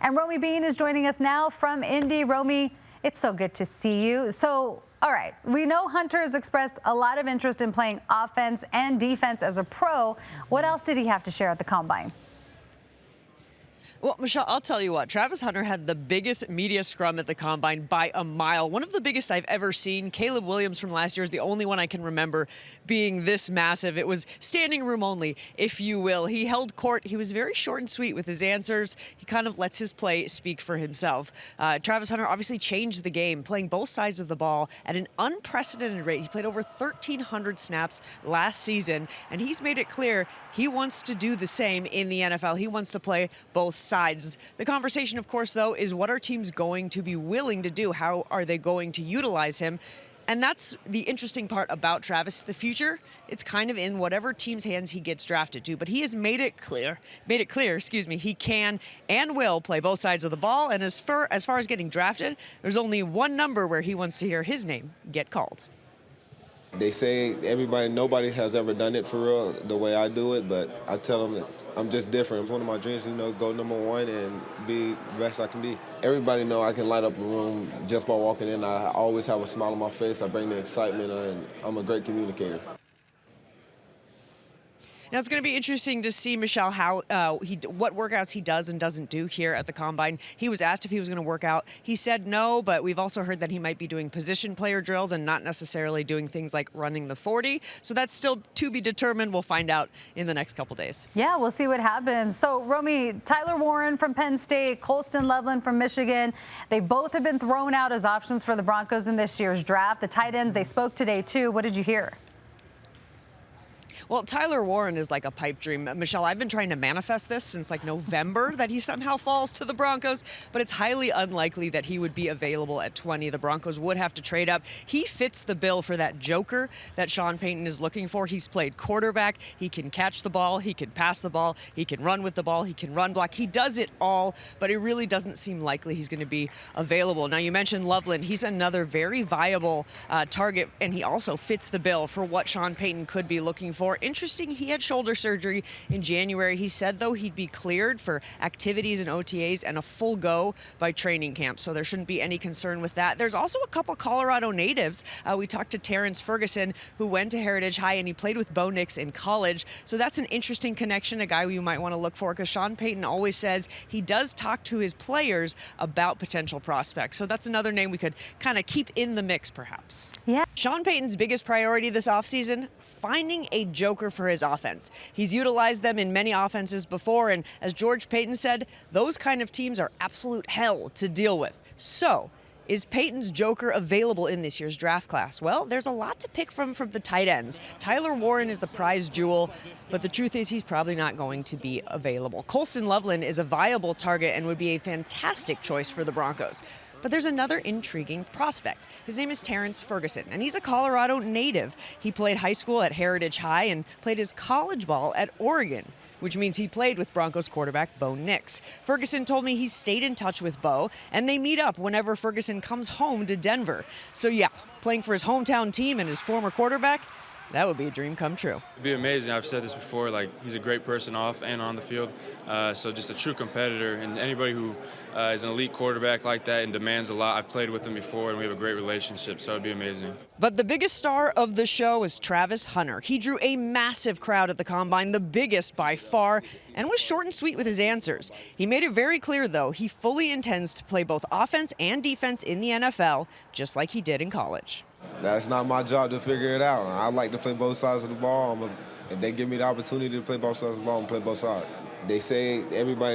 And Romy Bean is joining us now from Indy. Romy, it's so good to see you. So, all right, we know Hunter has expressed a lot of interest in playing offense and defense as a pro. What else did he have to share at the Combine? Well, Michelle, I'll tell you what, Travis Hunter had the biggest media scrum at the Combine by a mile. One of the biggest I've ever seen. Caleb Williams from last year is the only one I can remember being this massive. It was standing room only, if you will. He held court. He was very short and sweet with his answers. He kind of lets his play speak for himself. Travis Hunter obviously changed the game, playing both sides of the ball at an unprecedented rate. He played over 1,300 snaps last season, and he's made it clear he wants to do the same in the NFL. He wants to play both sides. The conversation, of course, though, is what are teams going to be willing to do? How are they going to utilize him? And that's the interesting part about Travis. The future, it's kind of in whatever team's hands he gets drafted to. But he has made it clear, he can and will play both sides of the ball. And as far as getting drafted, there's only one number where he wants to hear his name get called. They say nobody has ever done it for real the way I do it, but I tell them that I'm just different. It's one of my dreams, go #1 and be the best I can be. Everybody know I can light up a room just by walking in. I always have a smile on my face. I bring the excitement, and I'm a great communicator. Now, it's going to be interesting to see, Michelle, how what workouts he does and doesn't do here at the Combine. He was asked if he was going to work out. He said no, but we've also heard that he might be doing position player drills and not necessarily doing things like running the 40. So that's still to be determined. We'll find out in the next couple days. Yeah, we'll see what happens. So, Romy, Tyler Warren from Penn State, Colston Loveland from Michigan, they both have been thrown out as options for the Broncos in this year's draft. The tight ends, they spoke today, too. What did you hear? Well, Tyler Warren is like a pipe dream. Michelle, I've been trying to manifest this since like November that he somehow falls to the Broncos, but it's highly unlikely that he would be available at 20. The Broncos would have to trade up. He fits the bill for that joker that Sean Payton is looking for. He's played quarterback. He can catch the ball. He can pass the ball. He can run with the ball. He can run block. He does it all, but it really doesn't seem likely he's going to be available. Now, you mentioned Loveland. He's another very viable target, and he also fits the bill for what Sean Payton could be looking for. Interesting, he had shoulder surgery in January. He said, though, he'd be cleared for activities and OTAs and a full go by training camp, so there shouldn't be any concern with that. There's also a couple Colorado natives. We talked to Terrance Ferguson, who went to Heritage High, and he played with Bo Nix in college, so that's an interesting connection, a guy you might want to look for, because Sean Payton always says he does talk to his players about potential prospects, so that's another name we could kind of keep in the mix, perhaps. Yeah. Sean Payton's biggest priority this offseason, finding a joker for his offense. He's utilized them in many offenses before, and as George Payton said, those kind of teams are absolute hell to deal with. So, is Payton's joker available in this year's draft class? Well, there's a lot to pick from the tight ends. Tyler Warren is the prize jewel, but the truth is he's probably not going to be available. Colston Loveland is a viable target and would be a fantastic choice for the Broncos. But there's another intriguing prospect. His name is Terrance Ferguson, and he's a Colorado native. He played high school at Heritage High and played his college ball at Oregon, which means he played with Broncos quarterback Bo Nix. Ferguson told me he's stayed in touch with Bo, and they meet up whenever Ferguson comes home to Denver. So yeah, playing for his hometown team and his former quarterback, that would be a dream come true. It'd be amazing. I've said this before, he's a great person off and on the field. So just a true competitor, and anybody who is an elite quarterback like that and demands a lot. I've played with him before, and we have a great relationship, so it'd be amazing. But the biggest star of the show is Travis Hunter. He drew a massive crowd at the Combine, the biggest by far, and was short and sweet with his answers. He made it very clear, though, he fully intends to play both offense and defense in the NFL, just like he did in college. That's not my job to figure it out. I like to play both sides of the ball. If they give me the opportunity to play both sides of the ball, I'm play both sides. They say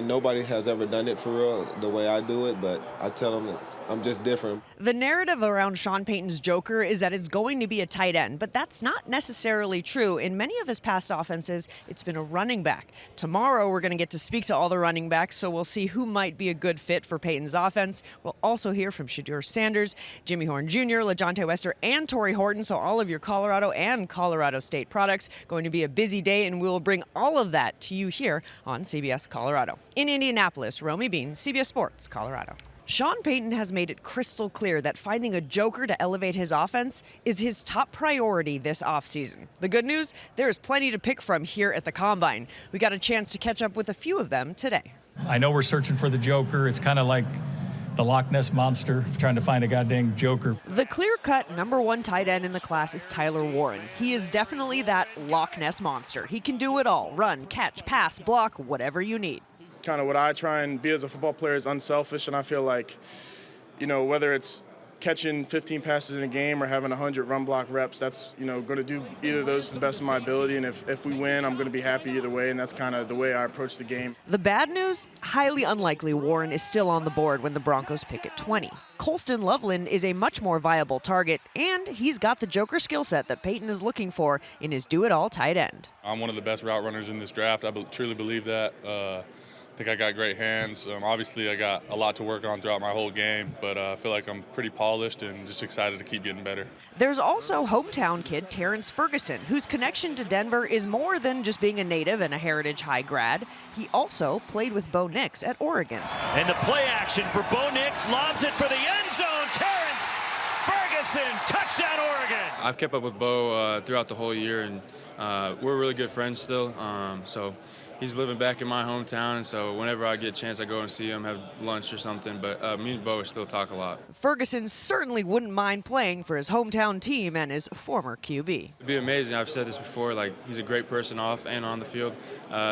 nobody has ever done it for real the way I do it, but I tell them that I'm just different. The narrative around Sean Payton's joker is that it's going to be a tight end, but that's not necessarily true. In many of his past offenses, it's been a running back. Tomorrow, we're going to get to speak to all the running backs, so we'll see who might be a good fit for Payton's offense. We'll also hear from Shedeur Sanders, Jimmy Horn Jr., LaJohntay Wester, and Torrey Horton, so all of your Colorado and Colorado State products. Going to be a busy day, and we will bring all of that to you here on CBS Colorado. In Indianapolis, Romy Bean, CBS Sports, Colorado. Sean Payton has made it crystal clear that finding a joker to elevate his offense is his top priority this offseason. The good news, there is plenty to pick from here at the Combine. We got a chance to catch up with a few of them today. I know we're searching for the Joker. It's kind of like the Loch Ness Monster, trying to find a goddamn Joker. The clear-cut #1 tight end in the class is Tyler Warren. He is definitely that Loch Ness Monster. He can do it all: run, catch, pass, block, whatever you need. Kind of what I try and be as a football player is unselfish, and I feel like, whether it's catching 15 passes in a game or having 100 run block reps, that's, going to do either of those to the best of my ability. And if we win, I'm going to be happy either way. And that's kind of the way I approach the game. The bad news? Highly unlikely Warren is still on the board when the Broncos pick at 20. Colston Loveland is a much more viable target, and he's got the Joker skill set that Payton is looking for in his do-it-all tight end. I'm one of the best route runners in this draft. I truly believe that. I think I got great hands. Obviously, I got a lot to work on throughout my whole game, but I feel like I'm pretty polished and just excited to keep getting better. There's also hometown kid Terrance Ferguson, whose connection to Denver is more than just being a native and a Heritage High grad. He also played with Bo Nix at Oregon. And the play action for Bo Nix, lobs it for the end zone. Terrance Ferguson, touchdown Oregon. I've kept up with Bo throughout the whole year, and we're really good friends still. So he's living back in my hometown, and so whenever I get a chance, I go and see him, have lunch or something. But me and Bo still talk a lot. Ferguson certainly wouldn't mind playing for his hometown team and his former QB. It'd be amazing. I've said this before, he's a great person off and on the field.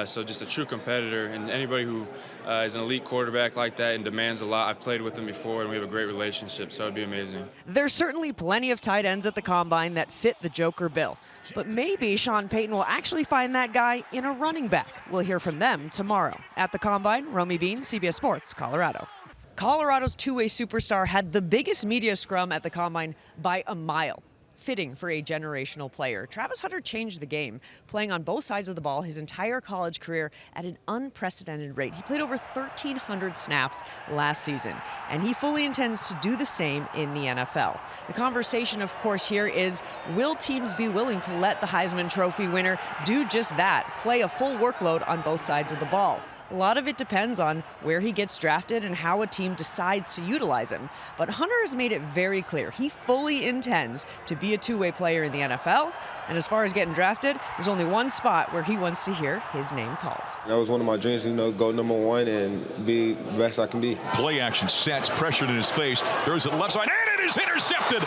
So just a true competitor, and anybody who is an elite quarterback like that and demands a lot. I've played with him before, and we have a great relationship, so it'd be amazing. There's certainly plenty of tight ends at the Combine that fit the Joker bill. But maybe Sean Payton will actually find that guy in a running back. We'll hear from them tomorrow. At the Combine, Romy Bean, CBS Sports, Colorado. Colorado's two-way superstar had the biggest media scrum at the Combine by a mile. Fitting for a generational player. Travis Hunter changed the game, playing on both sides of the ball his entire college career at an unprecedented rate. He played over 1,300 snaps last season, and he fully intends to do the same in the NFL. The conversation, of course, here is, will teams be willing to let the Heisman Trophy winner do just that, play a full workload on both sides of the ball? A lot of it depends on where he gets drafted and how a team decides to utilize him. But Hunter has made it very clear he fully intends to be a two-way player in the NFL. And as far as getting drafted, there's only one spot where he wants to hear his name called. That was one of my dreams, go #1 and be the best I can be. Play action sets, pressured in his face, throws it left side, and it is intercepted!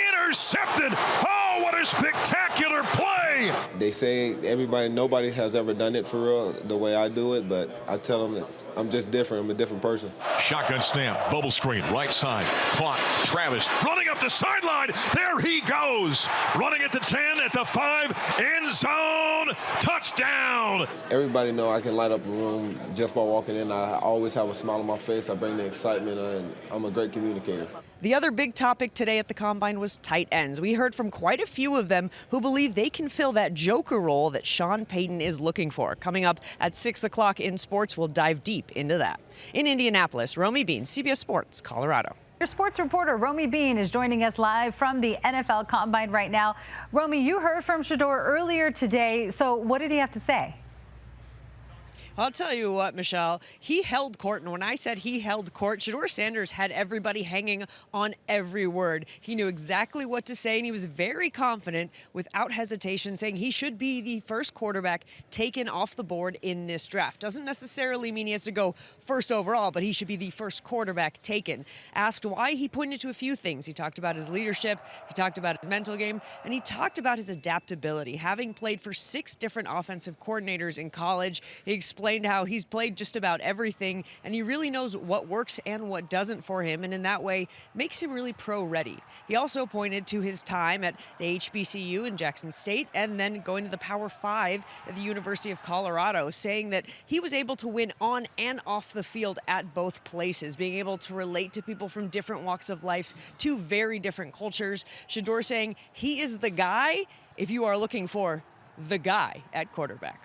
Intercepted! Oh, what a spectacular play! They say nobody has ever done it for real the way I do it, but I tell them that I'm just different. I'm a different person. Shotgun snap, bubble screen, right side, clock, Travis running up the sideline. There he goes. Running at the 10, at the 5, end zone, touchdown. Everybody know I can light up a room just by walking in. I always have a smile on my face. I bring the excitement, and I'm a great communicator. The other big topic today at the Combine was tight ends. We heard from quite a few of them who believe they can fill that Joker role that Sean Payton is looking for. Coming up at 6 o'clock in sports, we'll dive deep into that. In Indianapolis, Romy Bean, CBS Sports, Colorado. Your sports reporter, Romy Bean, is joining us live from the NFL Combine right now. Romy, you heard from Shedeur earlier today, so what did he have to say? I'll tell you what, Michelle, he held court, and when I said he held court, Shedeur Sanders had everybody hanging on every word. He knew exactly what to say, and he was very confident, without hesitation, saying he should be the first quarterback taken off the board in this draft. Doesn't necessarily mean he has to go first overall, but he should be the first quarterback taken. Asked why, he pointed to a few things. He talked about his leadership, he talked about his mental game, and he talked about his adaptability. Having played for 6 different offensive coordinators in college, he explained how he's played just about everything, and he really knows what works and what doesn't for him, and in that way makes him really pro-ready. He also pointed to his time at the HBCU in Jackson State and then going to the Power 5 at the University of Colorado, saying that he was able to win on and off the field at both places, being able to relate to people from different walks of life, 2 very different cultures. Shedeur saying he is the guy if you are looking for the guy at quarterback.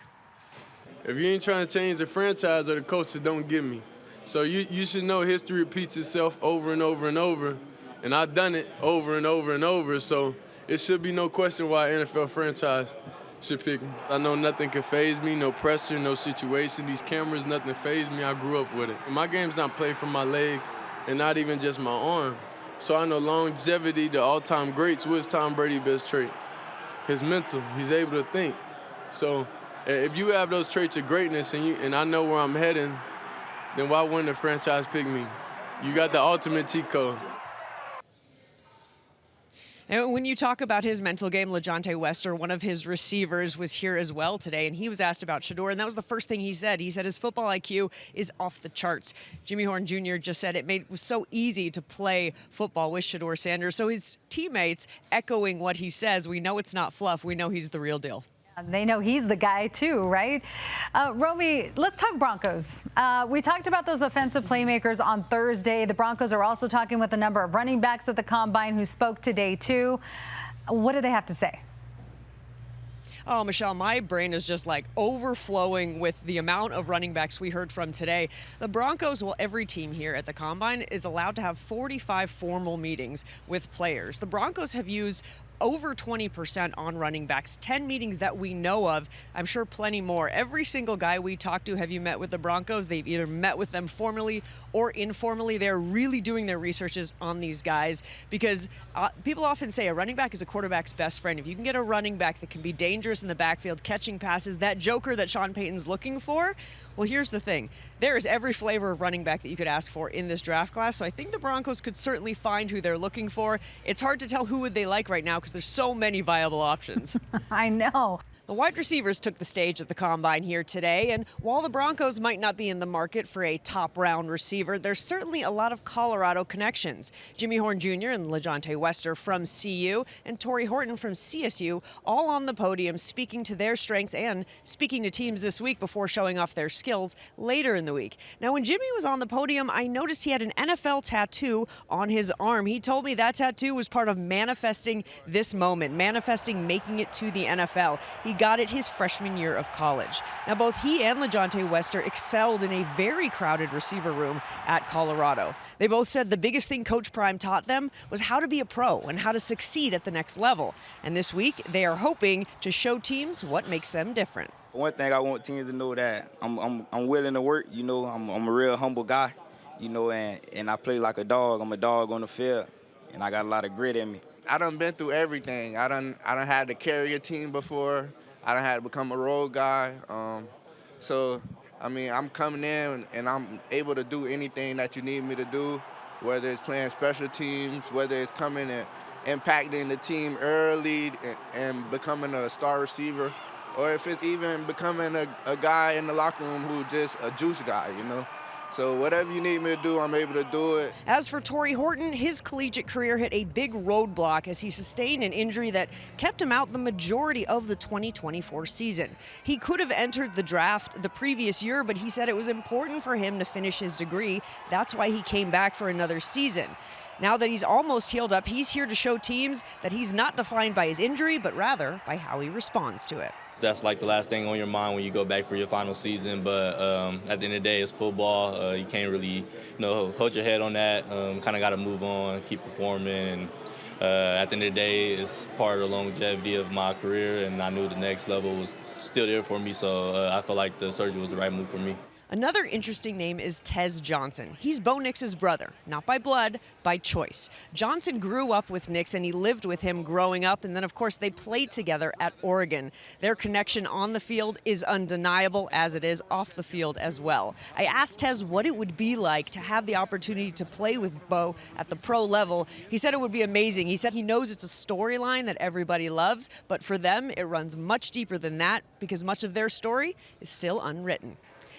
If you ain't trying to change the franchise or the culture, don't get me. So you should know history repeats itself over and over and over, and I've done it over and over and over, so it should be no question why an NFL franchise should pick me. I know nothing can faze me, no pressure, no situation. These cameras, nothing faze me. I grew up with it. My game's not played from my legs and not even just my arm. So I know longevity, the all-time greats, what's Tom Brady's best trait? His mental. He's able to think. So if you have those traits of greatness and I know where I'm heading, then why wouldn't the franchise pick me? You got the ultimate cheat code. And when you talk about his mental game, Jeanty Wester, one of his receivers, was here as well today, and he was asked about Shedeur, and that was the first thing he said. He said his football IQ is off the charts. Jimmy Horn Jr. just said it was so easy to play football with Shedeur Sanders. So his teammates echoing what he says. We know it's not fluff. We know he's the real deal. They know he's the guy too, right? Romy, let's talk Broncos. We talked about those offensive playmakers on Thursday. The Broncos are also talking with a number of running backs at the Combine who spoke today too. What do they have to say? Oh, Michelle, my brain is just like overflowing with the amount of running backs we heard from today. The Broncos, well, every team here at the Combine is allowed to have 45 formal meetings with players. The Broncos have used over 20% on running backs, 10 meetings that we know of. I'm sure plenty more. Every single guy we talked to, have you met with the Broncos? They've either met with them formally or informally. They're really doing their researches on these guys because people often say a running back is a quarterback's best friend. If you can get a running back that can be dangerous in the backfield, catching passes, that joker that Sean Payton's looking for, well, here's the thing. There is every flavor of running back that you could ask for in this draft class, so I think the Broncos could certainly find who they're looking for. It's hard to tell who would they like right now because there's so many viable options. I know. The wide receivers took the stage at the Combine here today, and while the Broncos might not be in the market for a top-round receiver, there's certainly a lot of Colorado connections. Jimmy Horn Jr. and Jeanty Wester from CU and Torrey Horton from CSU all on the podium speaking to their strengths and speaking to teams this week before showing off their skills later in the week. Now, when Jimmy was on the podium, I noticed he had an NFL tattoo on his arm. He told me that tattoo was part of manifesting this moment, manifesting making it to the NFL. He got it his freshman year of college. Now, both he and Jeanty Wester excelled in a very crowded receiver room at Colorado. They both said the biggest thing Coach Prime taught them was how to be a pro and how to succeed at the next level. And this week, they are hoping to show teams what makes them different. One thing I want teams to know that I'm willing to work. You know, I'm a real humble guy. You know, and I play like a dog. I'm a dog on the field, and I got a lot of grit in me. I done been through everything. I done had to carry a team before. I done had to become a role guy. So, I mean, I'm coming in and I'm able to do anything that you need me to do, whether it's playing special teams, whether it's coming and impacting the team early and becoming a star receiver, or if it's even becoming a guy in the locker room who just a juice guy, you know. So whatever you need me to do, I'm able to do it. As for Torrey Horton, his collegiate career hit a big roadblock as he sustained an injury that kept him out the majority of the 2024 season. He could have entered the draft the previous year, but he said it was important for him to finish his degree. That's why he came back for another season. Now that he's almost healed up, he's here to show teams that he's not defined by his injury, but rather by how he responds to it. That's like the last thing on your mind when you go back for your final season. But at the end of the day, it's football. You can't really, hold your head on that. Kind of got to move on, keep performing. And at the end of the day, it's part of the longevity of my career, and I knew the next level was still there for me. So I felt like the surgery was the right move for me. Another interesting name is Tez Johnson. He's Bo Nix's brother, not by blood, by choice. Johnson grew up with Nix and he lived with him growing up, and then of course they played together at Oregon. Their connection on the field is undeniable, as it is off the field as well. I asked Tez what it would be like to have the opportunity to play with Bo at the pro level. He said it would be amazing. He said he knows it's a storyline that everybody loves, but for them it runs much deeper than that because much of their story is still unwritten.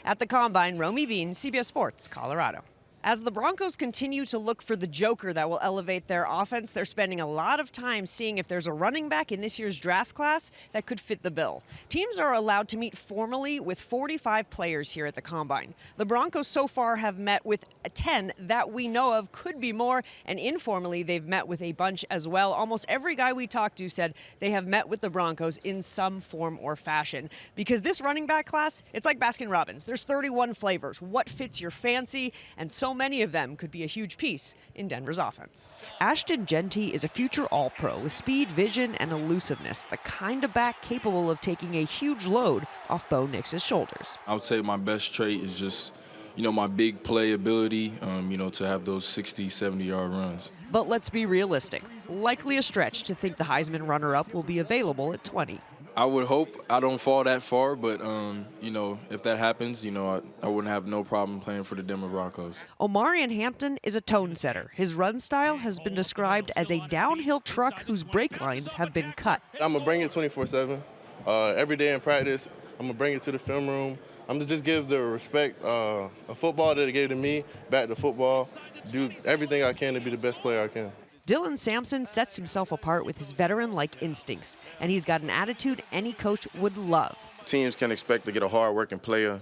At the Combine, Romy Bean, CBS Sports, Colorado. As the Broncos continue to look for the joker that will elevate their offense, they're spending a lot of time seeing if there's a running back in this year's draft class that could fit the bill. Teams are allowed to meet formally with 45 players here at the Combine. The Broncos so far have met with 10 that we know of, could be more, and informally they've met with a bunch as well. Almost every guy we talked to said they have met with the Broncos in some form or fashion. Because this running back class, it's like Baskin-Robbins. There's 31 flavors. What fits your fancy? And so many of them could be a huge piece in Denver's offense. Ashton Jeanty is a future All-Pro with speed, vision, and elusiveness, the kind of back capable of taking a huge load off Bo Nix's shoulders. I would say my best trait is just, my big play ability, to have those 60, 70-yard runs. But let's be realistic. Likely a stretch to think the Heisman runner-up will be available at 20. I would hope I don't fall that far, but, you know, if that happens, you know, I wouldn't have no problem playing for the Denver Broncos. Omarion Hampton is a tone setter. His run style has been described as a downhill truck whose brake lines have been cut. I'm going to bring it 24/7. Every day in practice, I'm going to bring it to the film room. I'm going to just give the respect of football that they gave to me back to football, do everything I can to be the best player I can. Dylan Sampson sets himself apart with his veteran-like instincts, and he's got an attitude any coach would love. Teams can expect to get a hard-working player,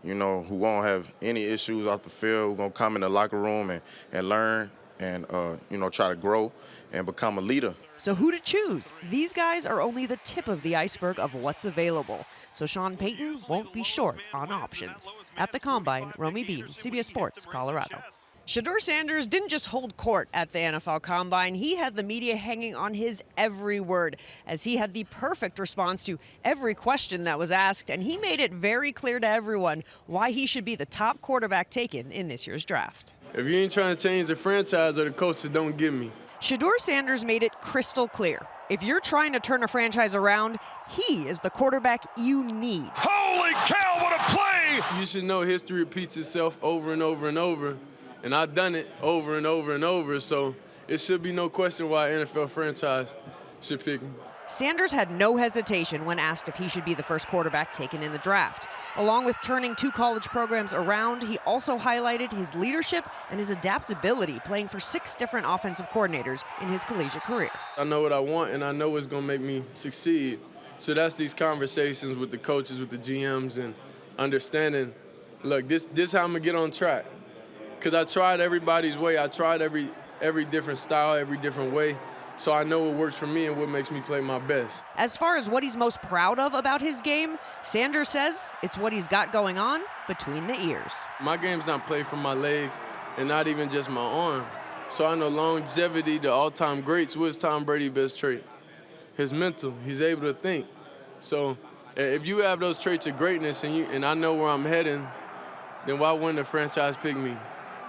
you know, who won't have any issues off the field, who's going to come in the locker room and learn and, you know, try to grow and become a leader. So who to choose? These guys are only the tip of the iceberg of what's available. So Sean Payton won't be short on options. At the Combine, Romy Bean, CBS Sports, Colorado. Shedeur Sanders didn't just hold court at the NFL Combine. He had the media hanging on his every word, as he had the perfect response to every question that was asked, and he made it very clear to everyone why he should be the top quarterback taken in this year's draft. If you ain't trying to change the franchise or the coaches, don't give me. Shedeur Sanders made it crystal clear. If you're trying to turn a franchise around, he is the quarterback you need. Holy cow, what a play! You should know history repeats itself over and over and over. And I've done it over and over and over, so it should be no question why an NFL franchise should pick me. Sanders had no hesitation when asked if he should be the first quarterback taken in the draft. Along with turning 2 college programs around, he also highlighted his leadership and his adaptability, playing for 6 different offensive coordinators in his collegiate career. I know what I want, and I know what's going to make me succeed. So that's these conversations with the coaches, with the GMs, and understanding, look, this is how I'm going to get on track. Because I tried everybody's way. I tried every different style, every different way. So I know what works for me and what makes me play my best. As far as what he's most proud of about his game, Sanders says it's what he's got going on between the ears. My game's not played from my legs and not even just my arm. So I know longevity, the all-time greats, what's Tom Brady's best trait? His mental. He's able to think. So if you have those traits of greatness and I know where I'm heading, then why wouldn't the franchise pick me?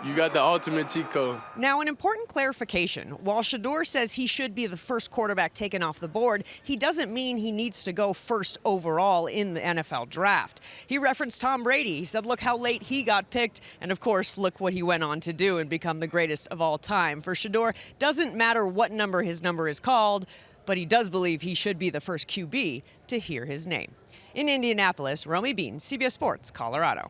You got the ultimate cheat code. Now, an important clarification. While Shedeur says he should be the first quarterback taken off the board, he doesn't mean he needs to go first overall in the NFL draft. He referenced Tom Brady. He said, look how late he got picked, and of course, look what he went on to do and become the greatest of all time. For Shedeur, doesn't matter what number his number is called, but he does believe he should be the first QB to hear his name. In Indianapolis, Romy Bean, CBS Sports, Colorado.